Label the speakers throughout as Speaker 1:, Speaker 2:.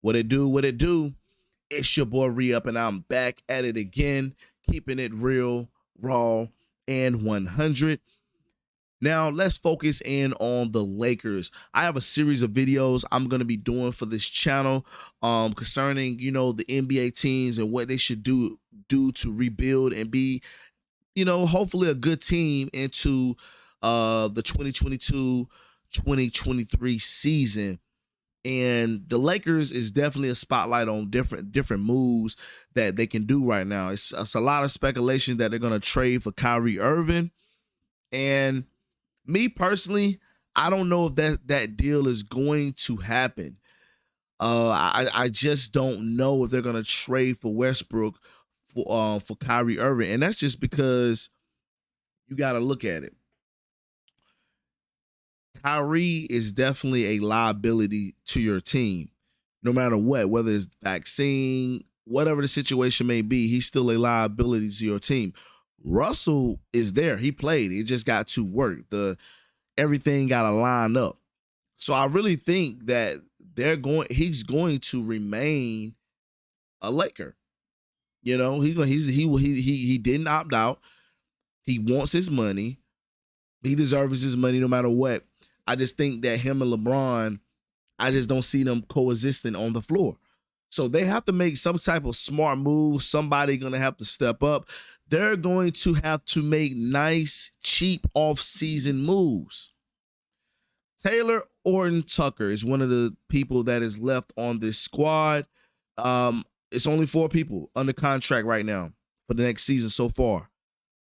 Speaker 1: What it do? What it do? It's your boy Re-Up, and I'm back at it again, keeping it real, raw, and 100. Now, let's focus in on the Lakers. I have a series of videos I'm going to be doing for this channel concerning, the NBA teams and what they should do to rebuild and be, hopefully a good team into the 2022-2023 season. And the Lakers is definitely a spotlight on different moves that they can do right now. It's a lot of speculation that they're going to trade for Kyrie Irving. And me personally, I don't know if that deal is going to happen. I just don't know if they're going to trade for Westbrook for Kyrie Irving. And that's just because you got to look at it. Kyrie is definitely a liability to your team, no matter what, whether it's vaccine, whatever the situation may be, he's still a liability to your team. Russell is there. He played. It just got to work. Everything got to line up. So I really think that he's going to remain a Laker. He didn't opt out. He wants his money. He deserves his money no matter what. I just think that him and LeBron, I just don't see them coexisting on the floor. So they have to make some type of smart move. Somebody going to have to step up. They're going to have to make nice, cheap off-season moves. Taylor Orton Tucker is one of the people that is left on this squad. It's only 4 people under contract right now for the next season so far.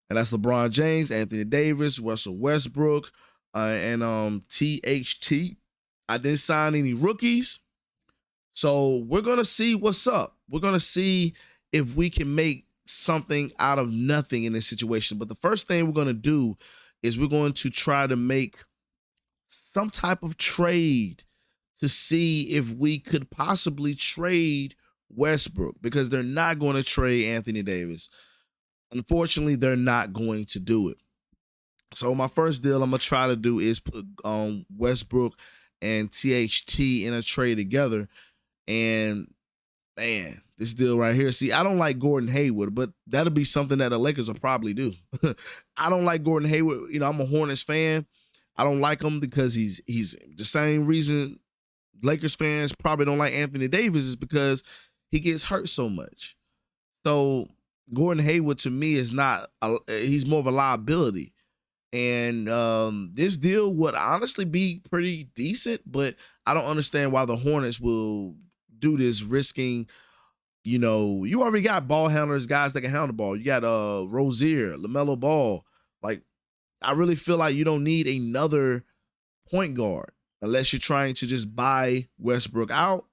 Speaker 1: And that's LeBron James, Anthony Davis, Russell Westbrook, and THT. I didn't sign any rookies. So we're going to see what's up. We're going to see if we can make something out of nothing in this situation. But the first thing we're going to do is we're going to try to make some type of trade to see if we could possibly trade Westbrook, because they're not going to trade Anthony Davis. Unfortunately, they're not going to do it. So my first deal I'm going to try to do is put Westbrook and THT in a trade together. And, man, this deal right here. See, I don't like Gordon Hayward, but that'll be something that the Lakers will probably do. I don't like Gordon Hayward. I'm a Hornets fan. I don't like him because he's the same reason Lakers fans probably don't like Anthony Davis is because he gets hurt so much. So Gordon Hayward to me is he's more of a liability. And this deal would honestly be pretty decent, but I don't understand why the Hornets will do this, risking, you already got ball handlers, guys that can handle the ball. You got Rozier, LaMelo Ball. Like, I really feel like you don't need another point guard unless you're trying to just buy Westbrook out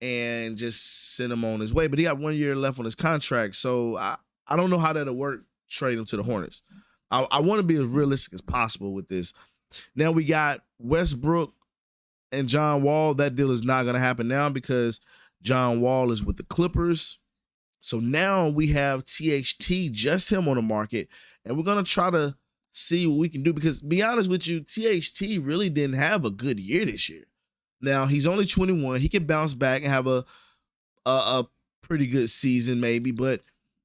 Speaker 1: and just send him on his way. But he got 1 year left on his contract, so I don't know how that'll work, trade him to the Hornets. I want to be as realistic as possible with this. Now we got Westbrook and John Wall. That deal is not going to happen now because John Wall is with the Clippers. So now we have THT, just him on the market, and we're going to try to see what we can do because, to be honest with you, THT really didn't have a good year this year. Now, he's only 21. He can bounce back and have a pretty good season maybe, but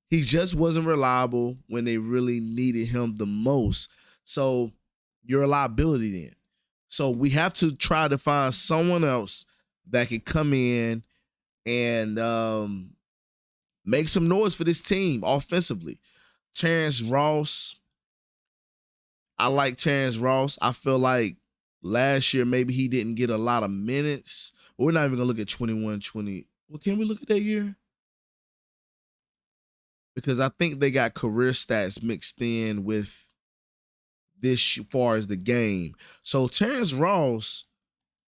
Speaker 1: he just wasn't reliable when they really needed him the most. So you're a liability then. So we have to try to find someone else that can come in and make some noise for this team offensively. Terrence Ross. I like Terrence Ross. I feel like last year maybe he didn't get a lot of minutes. We're not even going to look at 21-20. Well, can we look at that year? Because I think they got career stats mixed in with this as far as the game. So Terrence Ross,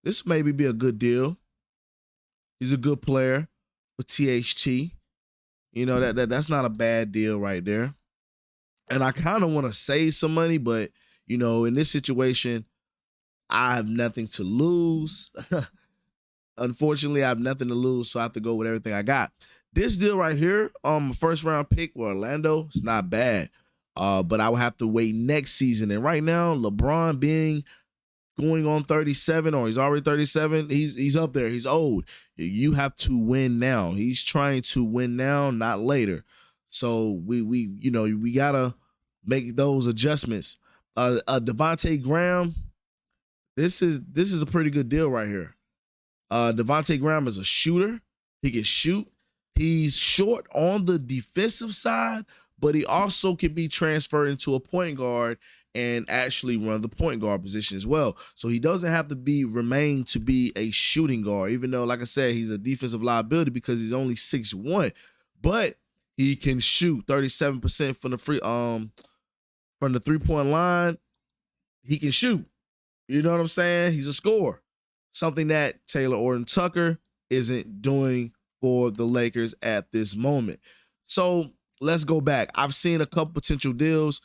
Speaker 1: this maybe be a good deal. He's a good player for THT. That's not a bad deal right there. And I kind of want to save some money, but, in this situation, I have nothing to lose. Unfortunately, I have nothing to lose, so I have to go with everything I got. This deal right here, first round pick with Orlando, it's not bad. But I will have to wait next season. And right now, LeBron being going on 37 or he's already 37. He's up there. He's old. You have to win now. He's trying to win now, not later. So we gotta make those adjustments. Devontae Graham, this is a pretty good deal right here. Devontae Graham is a shooter. He can shoot. He's short on the defensive side, but he also can be transferred into a point guard and actually run the point guard position as well. So he doesn't have to remain to be a shooting guard, even though, like I said, he's a defensive liability because he's only 6'1", but he can shoot 37% from the 3-point line. He can shoot. You know what I'm saying? He's a scorer. Something that Taylor Orton-Tucker isn't doing for the Lakers at this moment. So let's go back. I've seen a couple potential deals.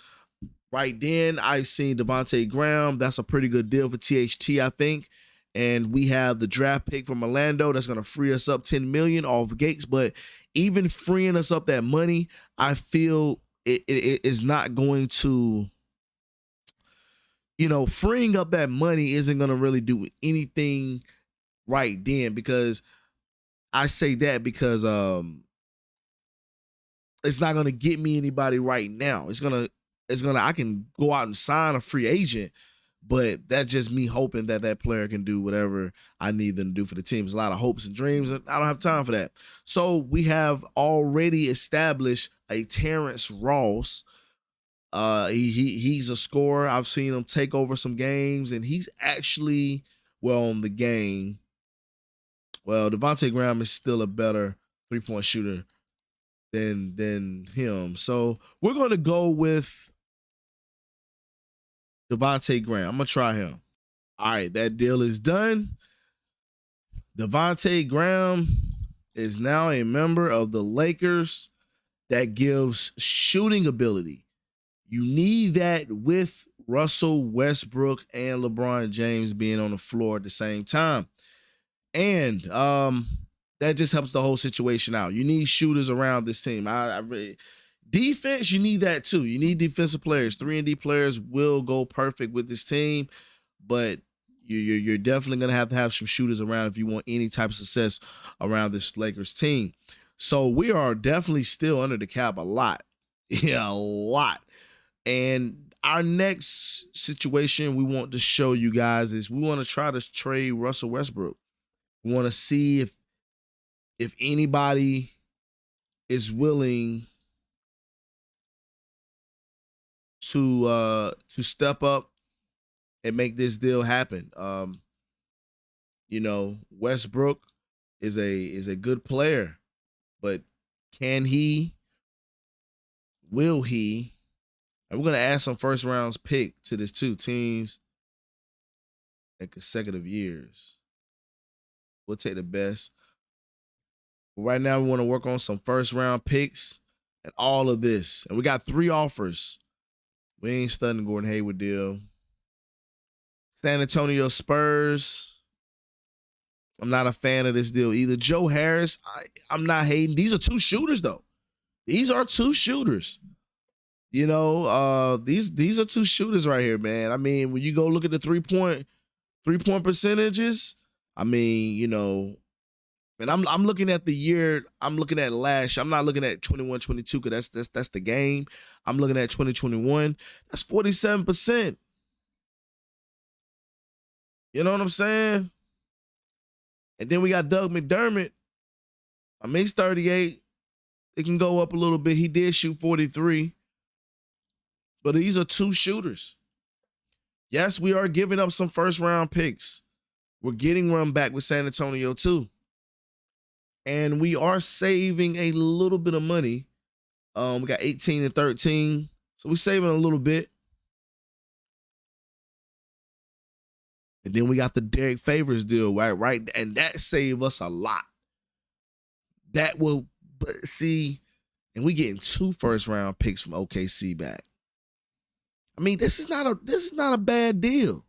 Speaker 1: Right then, I've seen Devontae Graham. That's a pretty good deal for THT, I think. And we have the draft pick from Orlando that's going to free us up $10 million off Gates. But even freeing us up that money, I feel it is not going to, freeing up that money isn't going to really do anything right then, because I say that because it's not going to get me anybody right now. I can go out and sign a free agent, but that's just me hoping that player can do whatever I need them to do for the team. There's a lot of hopes and dreams, and I don't have time for that. So we have already established a Terrence Ross. He's a scorer. I've seen him take over some games, and he's actually on the game. Well, Devontae Graham is still a better 3-point shooter than him. So we're going to go with Devontae Graham. I'm going to try him. All right, that deal is done. Devontae Graham is now a member of the Lakers. That gives shooting ability. You need that with Russell Westbrook and LeBron James being on the floor at the same time. And that just helps the whole situation out. You need shooters around this team. Defense, you need that too. You need defensive players. 3-and-D players will go perfect with this team, but you're definitely going to have some shooters around if you want any type of success around this Lakers team. So we are definitely still under the cap a lot. Yeah, a lot. And our next situation we want to show you guys is we want to try to trade Russell Westbrook. We want to see if anybody is willing to step up and make this deal happen. Westbrook is a good player, but can he? Will he? And we're gonna add some first rounds pick to this 2 teams in consecutive years. We'll take the best. But right now, we want to work on some first round picks and all of this. And we got 3 offers. We ain't studying Gordon Hayward deal. San Antonio Spurs. I'm not a fan of this deal either. Joe Harris, I'm not hating. These are 2 shooters, though. These are 2 shooters. These are 2 shooters right here, man. I mean, when you go look at the 3-point percentages, I mean, and I'm looking at the year. I'm looking at last year. I'm not looking at 21-22 because that's the game. I'm looking at 2021. That's 47%. You know what I'm saying? And then we got Doug McDermott. I mean, he's 38. It can go up a little bit. He did shoot 43. But these are 2 shooters. Yes, we are giving up some first round picks. We're getting run back with San Antonio too. And we are saving a little bit of money. We got 18 and 13. So we're saving a little bit. And then we got the Derek Favors deal, right? And that saved us a lot. That will see, and we getting 2 first round picks from OKC back. I mean, this is not a bad deal.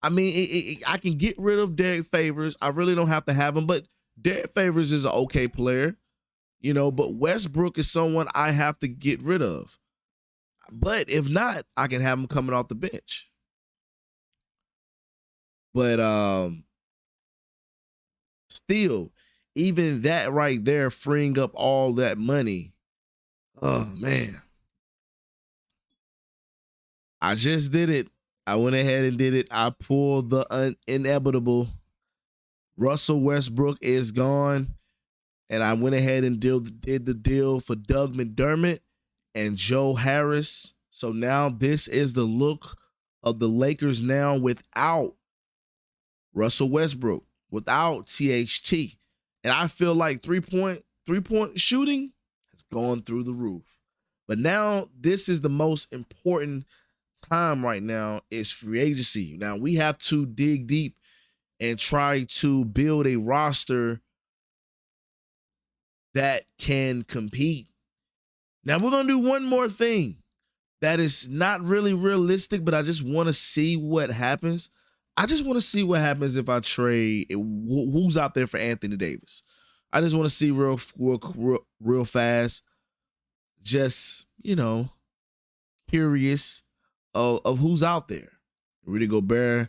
Speaker 1: I mean, I can get rid of Derek Favors. I really don't have to have him, but Derek Favors is an okay player, but Westbrook is someone I have to get rid of. But if not, I can have him coming off the bench. But still, even that right there, freeing up all that money. Oh man, I just did it. I went ahead and did it. I pulled the inevitable. Russell Westbrook is gone, and I went ahead and did the deal for Doug McDermott and Joe Harris. So now this is the look of the Lakers now without Russell Westbrook, without THT. And I feel like three-point shooting has gone through the roof. But now this is the most important time right now is free agency. Now we have to dig deep and try to build a roster that can compete. Now we're going to do one more thing that is not really realistic, but I just want to see what happens. I just want to see what happens if I trade who's out there for Anthony Davis. I just want to see real fast. Just, curious of who's out there. Rudy Gobert,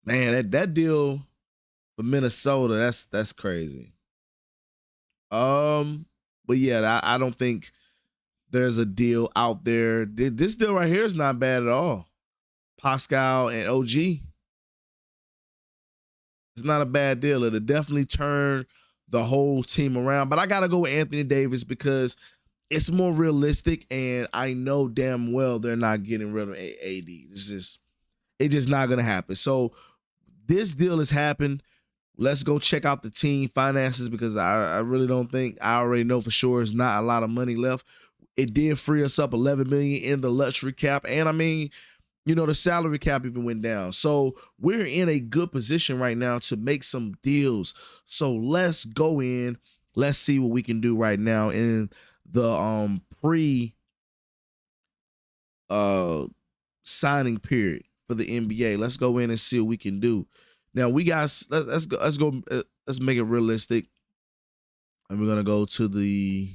Speaker 1: man, that deal for Minnesota, that's crazy. But yeah, I don't think there's a deal out there. This deal right here is not bad at all. Pascal and OG. It's not a bad deal. It'll definitely turn the whole team around. But I got to go with Anthony Davis because it's more realistic, and I know damn well they're not getting rid of AD. It's just not going to happen. So this deal has happened. Let's go check out the team finances because I really don't think, I already know for sure it's not a lot of money left. It did free us up $11 million in the luxury cap. And I mean, the salary cap even went down. So we're in a good position right now to make some deals. So let's go in. Let's see what we can do right now in the pre signing period for the NBA. Let's go in and see what we can do. Now we got let's make it realistic. And we're gonna go to the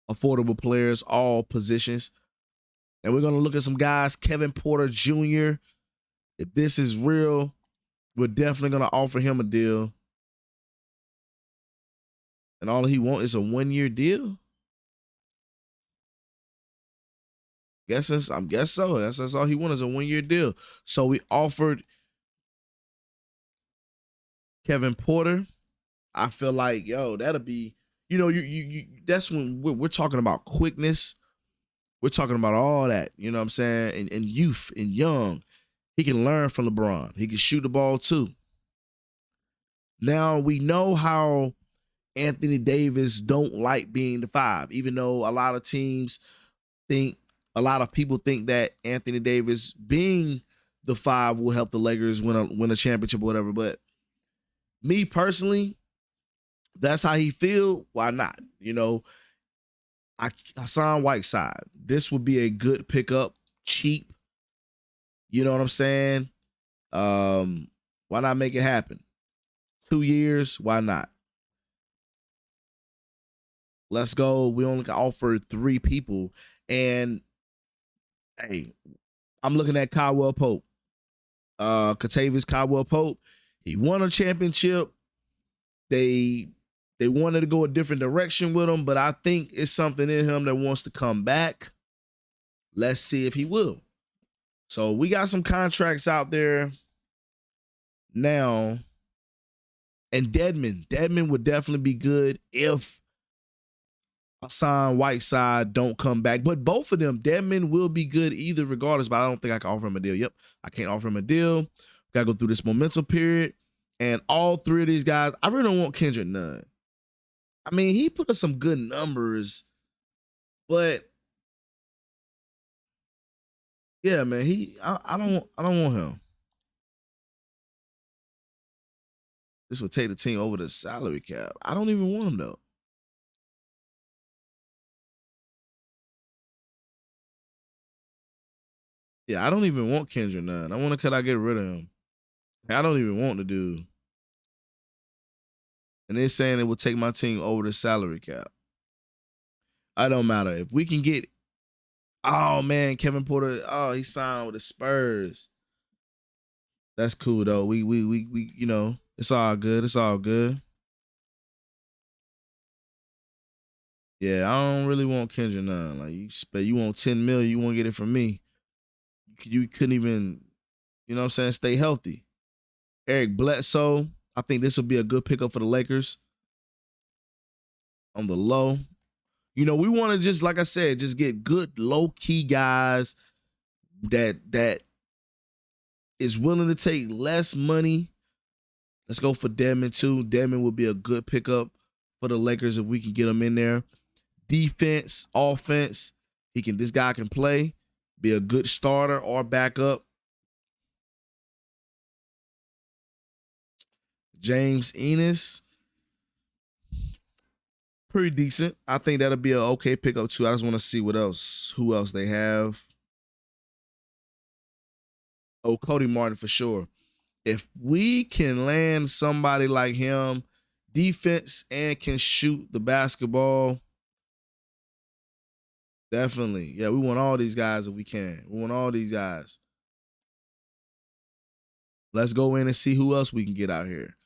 Speaker 1: affordable players, all positions. And we're going to look at some guys, Kevin Porter Jr. If this is real, we're definitely going to offer him a deal. And all he wants is a 1-year deal. I guess so. That's all he wants is a 1-year deal. So we offered Kevin Porter. I feel like, that'll be, you that's when we're talking about quickness. We're talking about all that, you know what I'm saying? And youth and young. He can learn from LeBron. He can shoot the ball too. Now we know how Anthony Davis don't like being the 5, even though a lot of people think that Anthony Davis being the 5 will help the Lakers win a championship or whatever. But me personally, that's how he feel. Why not? Hassan Whiteside. This would be a good pickup, cheap. You know what I'm saying? Why not make it happen? 2 years, why not? Let's go. We only offered 3 people. And hey, I'm looking at Caldwell Pope. Kentavious Caldwell Pope. He won a championship. They wanted to go a different direction with him, but I think it's something in him that wants to come back. Let's see if he will. So we got some contracts out there now. And Dedmon would definitely be good if Hassan Whiteside don't come back. But both of them, Dedmon will be good either regardless, but I don't think I can offer him a deal. Yep, I can't offer him a deal. Got to go through this momentum period. And all 3 of these guys, I really don't want Kendrick Nunn. I mean, he put up some good numbers, but yeah, man, I don't want him. This would take the team over the salary cap. I don't even want him though. Yeah, I don't even want Kendrick Nunn. I want to get rid of him. I don't even want the dude. And they're saying it will take my team over the salary cap. I don't matter. If we can get, oh man, Kevin Porter, he signed with the Spurs. That's cool though. We you know, it's all good. It's all good. Yeah, I don't really want Kendrick none. Like you want 10 million, you want to get it from me. You couldn't even, you know what I'm saying, stay healthy. Eric Bledsoe, I think this will be a good pickup for the Lakers on the low. You know, we want to just, like I said, just get good low key guys that is willing to take less money. Let's go for Dedmon too. Dedmon would be a good pickup for the Lakers if we can get him in there. Defense, offense, this guy can play, be a good starter or backup. James Ennis, pretty decent. I think that'll be an okay pickup too. I just want to see who else they have. Oh, Cody Martin for sure. If we can land somebody like him, defense and can shoot the basketball, definitely. Yeah, we want all these guys if we can. We want all these guys. Let's go in and see who else we can get out here.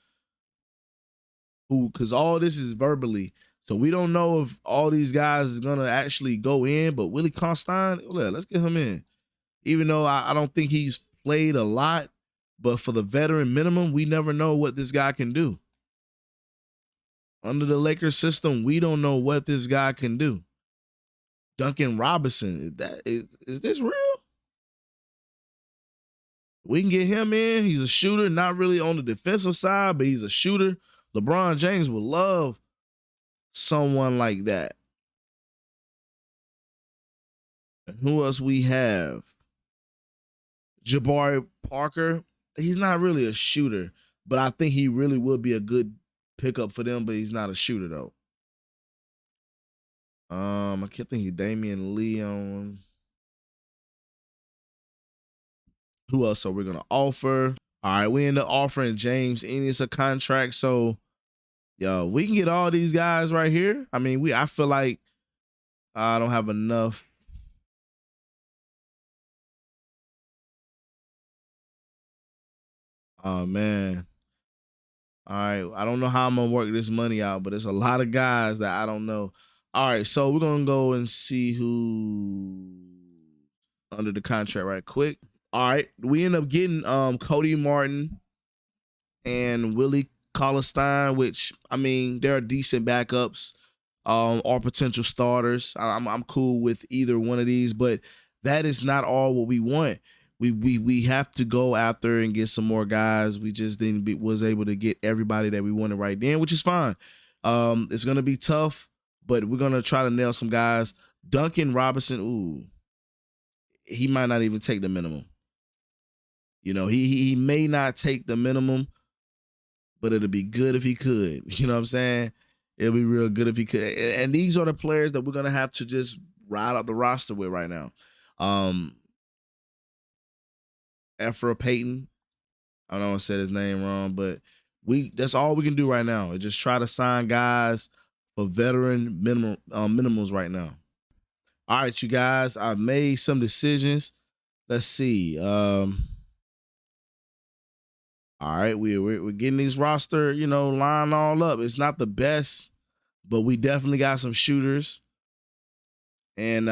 Speaker 1: Because all this is verbally. So we don't know if all these guys is going to actually go in, but Willie Constein, let's get him in. Even though I don't think he's played a lot, but for the veteran minimum, we never know what this guy can do. Under the Lakers system, we don't know what this guy can do. Duncan Robinson, is this real? We can get him in. He's a shooter, not really on the defensive side, but he's a shooter. LeBron James would love someone like that. And who else we have? Jabari Parker. He's not really a shooter, but I think he really would be a good pickup for them, but he's not a shooter though. I can't think of Damian Leon. Who else are we gonna offer? All right, we end up offering James Ennis a contract, so yo, we can get all these guys right here. I mean, I feel like I don't have enough. Oh man. All right, I don't know how I'm gonna work this money out, but there's a lot of guys that I don't know. All right, so we're gonna go and see who under the contract right quick. All right, we end up getting Cody Martin and Willie Cauley-Stein, which I mean they're decent backups, or potential starters. I'm cool with either one of these, but that is not all what we want. We have to go after and get some more guys. We just was able to get everybody that we wanted right then, which is fine. It's gonna be tough, but we're gonna try to nail some guys. Duncan Robinson, ooh, he might not even take the minimum. You know, he may not take the minimum, but it'll be good if he could. You know what I'm saying? It'll be real good if he could. And these are the players that we're gonna have to just ride out the roster with right now. Ephra Payton. I don't know if I said his name wrong, but that's all we can do right now. Is just try to sign guys for veteran minimums right now. All right, you guys, I've made some decisions. Let's see. All right, we're getting these roster, line all up. It's not the best, but we definitely got some shooters. And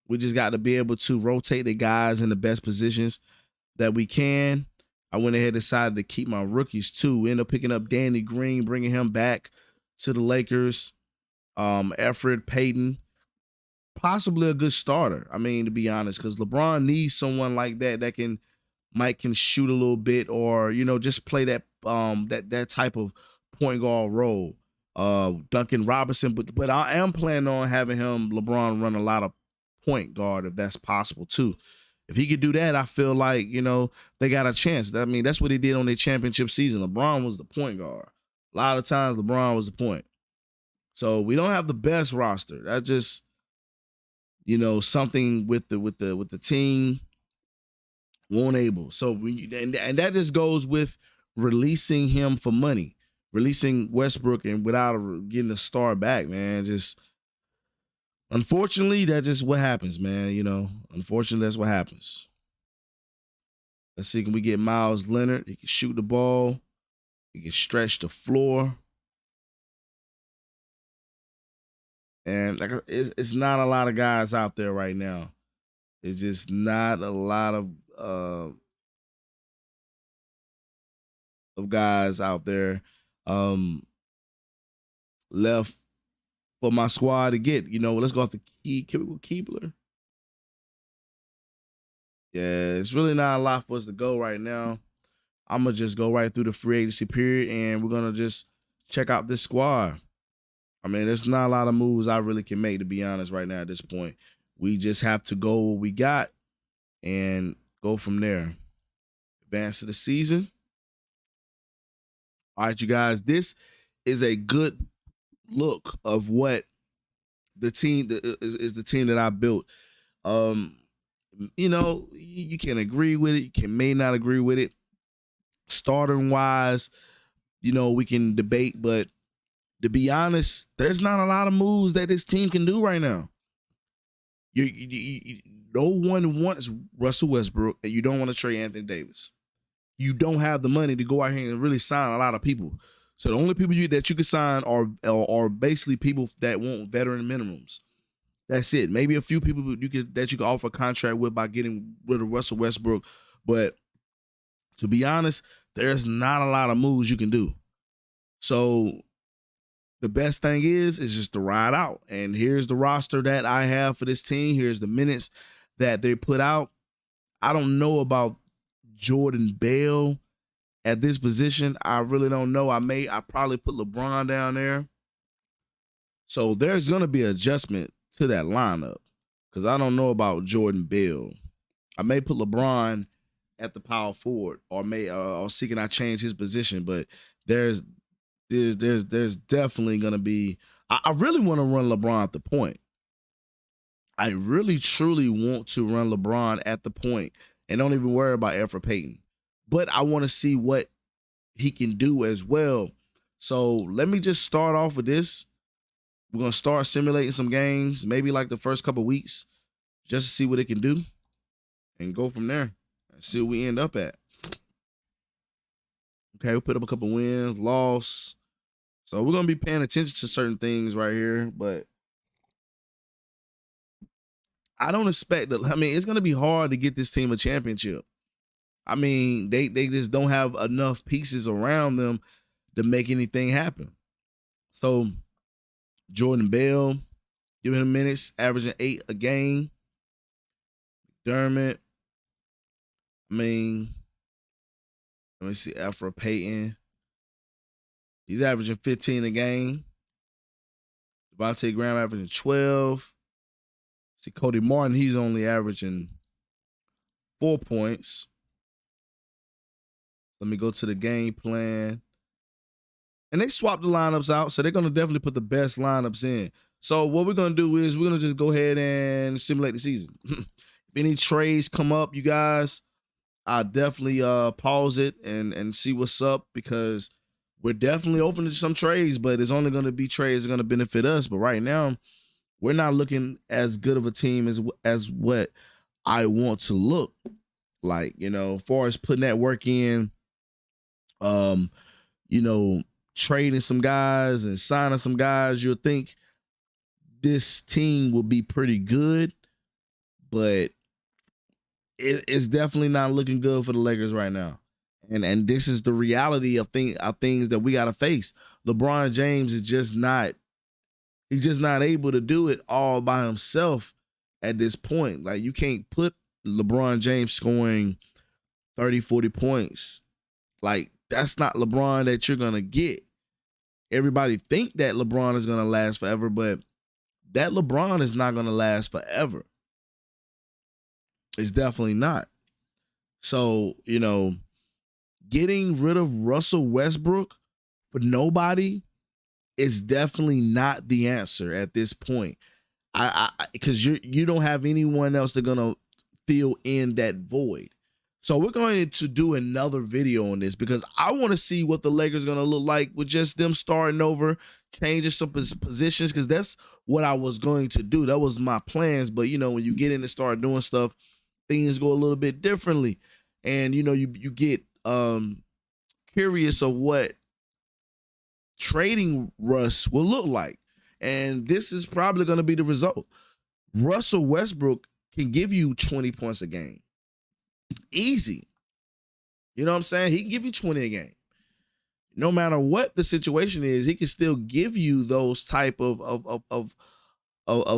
Speaker 1: we just got to be able to rotate the guys in the best positions that we can. I went ahead and decided to keep my rookies too. We ended up picking up Danny Green, bringing him back to the Lakers. Ephra Payton, possibly a good starter. I mean, to be honest, because LeBron needs someone like that can shoot a little bit, or just play that that type of point guard role. Duncan Robinson, but I am planning on having LeBron run a lot of point guard if that's possible too. If he could do that, I feel like they got a chance. I mean, that's what he did on their championship season. LeBron was the point guard. A lot of times, LeBron was the point. So we don't have the best roster. That's just something with the team won't able. So and that just goes with releasing him for money, releasing Westbrook and without getting a star back, man. Just unfortunately, that's just what happens, man. Unfortunately, that's what happens. Let's see, can we get Miles Leonard? He can shoot the ball. He can stretch the floor. And like it's not a lot of guys out there right now. It's just not a lot of guys out there left for my squad to get. You know, let's go off the Keebler. Yeah, it's really not a lot for us to go right now. I'm gonna just go right through the free agency period, and we're gonna just check out this squad. I mean, there's not a lot of moves I really can make, to be honest, right now at this point. We just have to go what we got and go from there. Advance to the season. All right, you guys, this is a good look of what the team is the team that I built. You know, you can agree with it, you may not agree with it. Starting wise, you know, we can debate, but to be honest, there's not a lot of moves that this team can do right now. No one wants Russell Westbrook, and you don't want to trade Anthony Davis. You don't have the money to go out here and really sign a lot of people. So the only people that you can sign are basically people that want veteran minimums. That's it. Maybe a few people that you can offer a contract with by getting rid of Russell Westbrook. But to be honest, there's not a lot of moves you can do. So the best thing is just to ride out. And here's the roster that I have for this team. Here's the minutes that they put out. I don't know about Jordan Bell at this position. I really don't know. I probably put LeBron down there. So there's going to be an adjustment to that lineup because I don't know about Jordan Bell. I may put LeBron at the power forward, or see can I change his position, but there's definitely going to be, I really want to run LeBron at the point. I really truly want to run LeBron at the point and don't even worry about Elfrid Payton. But I want to see what he can do as well. So let me just start off with this. We're going to start simulating some games, maybe like the first couple weeks, just to see what it can do and go from there and see what we end up at. Okay, we put up a couple wins, loss. So we're going to be paying attention to certain things right here, but I don't expect that. I mean, it's going to be hard to get this team a championship. I mean, they just don't have enough pieces around them to make anything happen. So Jordan Bell, giving him minutes, averaging 8 a game. McDermott, I mean, let me see, Elfrid Payton. He's averaging 15 a game. Devontae Graham averaging 12. See, Cody Martin, he's only averaging 4 points. Let me go to the game plan. And they swapped the lineups out, so they're going to definitely put the best lineups in. So what we're going to do is we're going to just go ahead and simulate the season. If any trades come up, you guys, I'll definitely pause it and see what's up, because we're definitely open to some trades, but it's only going to be trades that are going to benefit us. But right now, we're not looking as good of a team as what I want to look like, you know, as far as putting that work in, you know, trading some guys and signing some guys. You'll think this team will be pretty good, but it's definitely not looking good for the Lakers right now. And this is the reality of things that we got to face. LeBron James is just not able to do it all by himself at this point. Like, you can't put LeBron James scoring 30, 40 points. Like, that's not LeBron that you're going to get. Everybody think that LeBron is going to last forever, but that LeBron is not going to last forever. It's definitely not. So, you know, getting rid of Russell Westbrook for nobody is definitely not the answer at this point. Because you don't have anyone else that's gonna fill in that void. So we're going to do another video on this, because I want to see what the Lakers are gonna look like with just them starting over, changing some positions, because that's what I was going to do. That was my plans. But you know, when you get in and start doing stuff, things go a little bit differently. And you get curious of what trading Russ will look like. And this is probably going to be the result. Russell Westbrook can give you 20 points a game. Easy. You know what I'm saying? He can give you 20 a game. No matter what the situation is, he can still give you those type of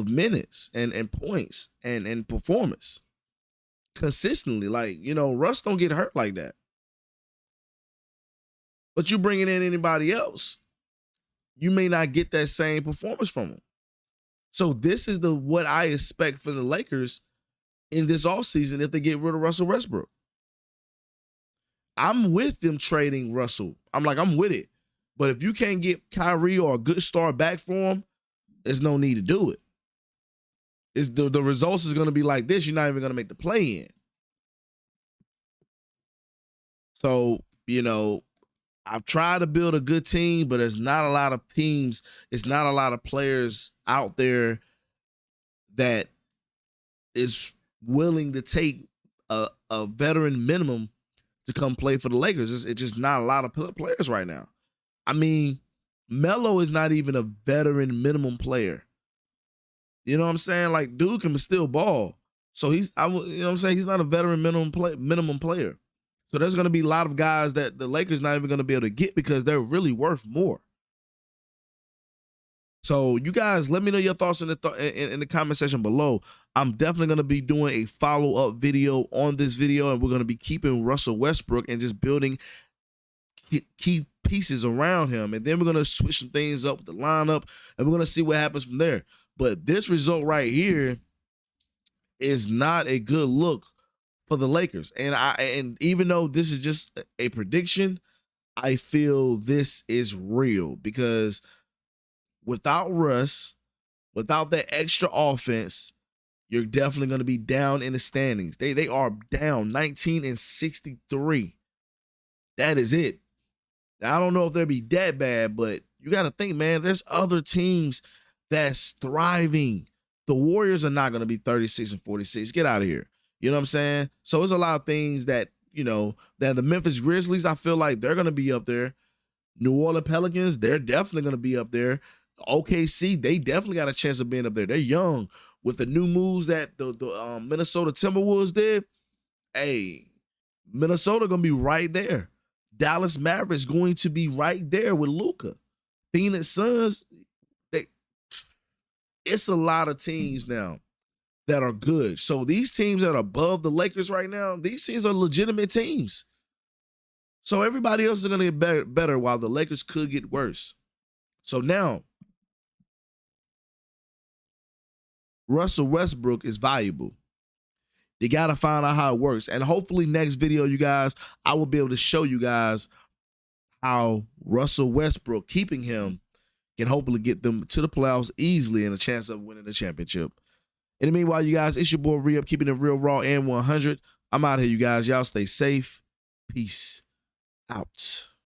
Speaker 1: minutes and points and performance consistently. Like, Russ don't get hurt like that. But you bringing in anybody else, you may not get that same performance from him. So this is what I expect for the Lakers in this offseason if they get rid of Russell Westbrook. I'm with them trading Russell. I'm with it. But if you can't get Kyrie or a good star back for him, there's no need to do it. The results is going to be like this. You're not even going to make the play in. So, I've tried to build a good team, but there's not a lot of teams. It's not a lot of players out there that is willing to take a veteran minimum to come play for the Lakers. It's just not a lot of players right now. I mean, Melo is not even a veteran minimum player. You know what I'm saying? Like, dude can still ball. So he's not a veteran minimum player. So there's going to be a lot of guys that the Lakers not even going to be able to get because they're really worth more. So you guys, let me know your thoughts in the comment section below. I'm definitely going to be doing a follow-up video on this video, and we're going to be keeping Russell Westbrook and just building key pieces around him. And then we're going to switch some things up with the lineup, and we're going to see what happens from there. But this result right here is not a good look for the Lakers. And even though this is just a prediction, I feel this is real because without Russ, without that extra offense, you're definitely going to be down in the standings. They are down 19-63. That is it. Now, I don't know if they'll be that bad, but you got to think, man, there's other teams that's thriving. The Warriors are not going to be 36-46. Get out of here. You know what I'm saying? So there's a lot of things that, that the Memphis Grizzlies, I feel like they're going to be up there. New Orleans Pelicans, they're definitely going to be up there. OKC, they definitely got a chance of being up there. They're young. With the new moves that the Minnesota Timberwolves did, hey, Minnesota going to be right there. Dallas Mavericks going to be right there with Luka. Phoenix Suns, it's a lot of teams now that are good. So these teams that are above the Lakers right now, these teams are legitimate teams. So everybody else is going to get better while the Lakers could get worse. So now, Russell Westbrook is valuable. You got to find out how it works. And hopefully next video, you guys, I will be able to show you guys how Russell Westbrook, keeping him, can hopefully get them to the playoffs easily and a chance of winning the championship. In the meanwhile, you guys, it's your boy Re-Up, keeping it real, raw, and 100. I'm out here, you guys. Y'all stay safe. Peace out.